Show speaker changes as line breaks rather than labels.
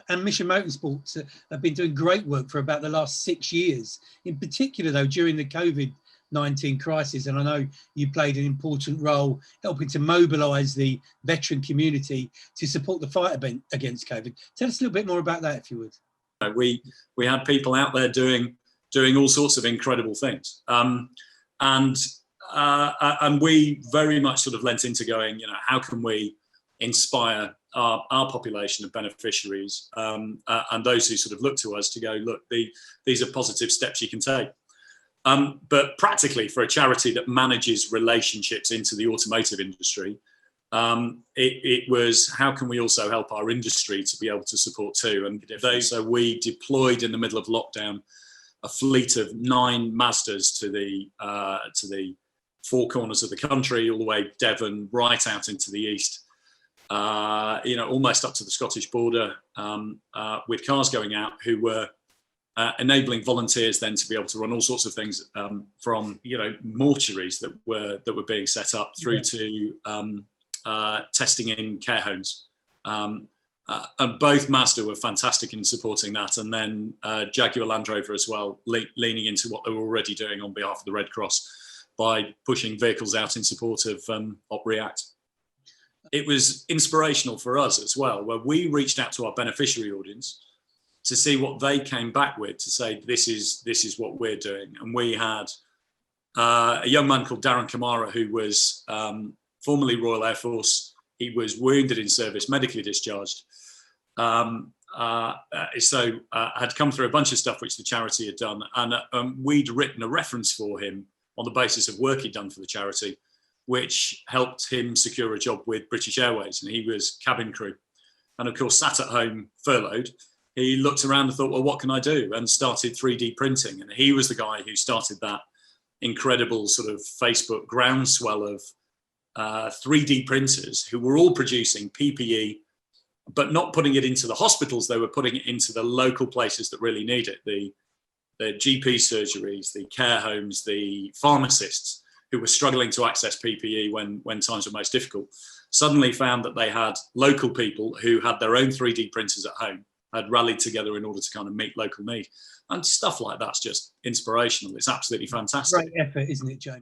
And Mission Motorsports have been doing great work for about the last 6 years. In particular, though, during the Covid-19 crisis, and I know you played an important role helping to mobilise the veteran community to support the fight against COVID. Tell us a little bit more about that, if you would.
We had people out there doing all sorts of incredible things, and we very much sort of lent into going, how can we inspire our population of beneficiaries and those who sort of look to us to go, look, these are positive steps you can take. But practically, for a charity that manages relationships into the automotive industry, it was, how can we also help our industry to be able to support too? And so we deployed in the middle of lockdown a fleet of 9 Mazdas to the 4 corners of the country, all the way Devon, right out into the east, almost up to the Scottish border, with cars going out who were enabling volunteers then to be able to run all sorts of things, from mortuaries that were being set up through to testing in care homes. And both Mazda were fantastic in supporting that, and then Jaguar Land Rover as well, leaning into what they were already doing on behalf of the Red Cross by pushing vehicles out in support of Op React. It was inspirational for us as well, where we reached out to our beneficiary audience to see what they came back with, to say, this is what we're doing. And we had a young man called Darren Kamara, who was formerly Royal Air Force. He was wounded in service, medically discharged. So had come through a bunch of stuff which the charity had done. And we'd written a reference for him on the basis of work he'd done for the charity, which helped him secure a job with British Airways. And he was cabin crew. And of course, sat at home furloughed, he looked around and thought, well, what can I do? And started 3D printing. And he was the guy who started that incredible sort of Facebook groundswell of 3D printers who were all producing PPE, but not putting it into the hospitals. They were putting it into the local places that really need it. The GP surgeries, the care homes, the pharmacists who were struggling to access PPE when times were most difficult, suddenly found that they had local people who had their own 3D printers at home, had rallied together in order to kind of meet local need. And stuff like that's just inspirational. It's absolutely fantastic.
Great effort, isn't it, James?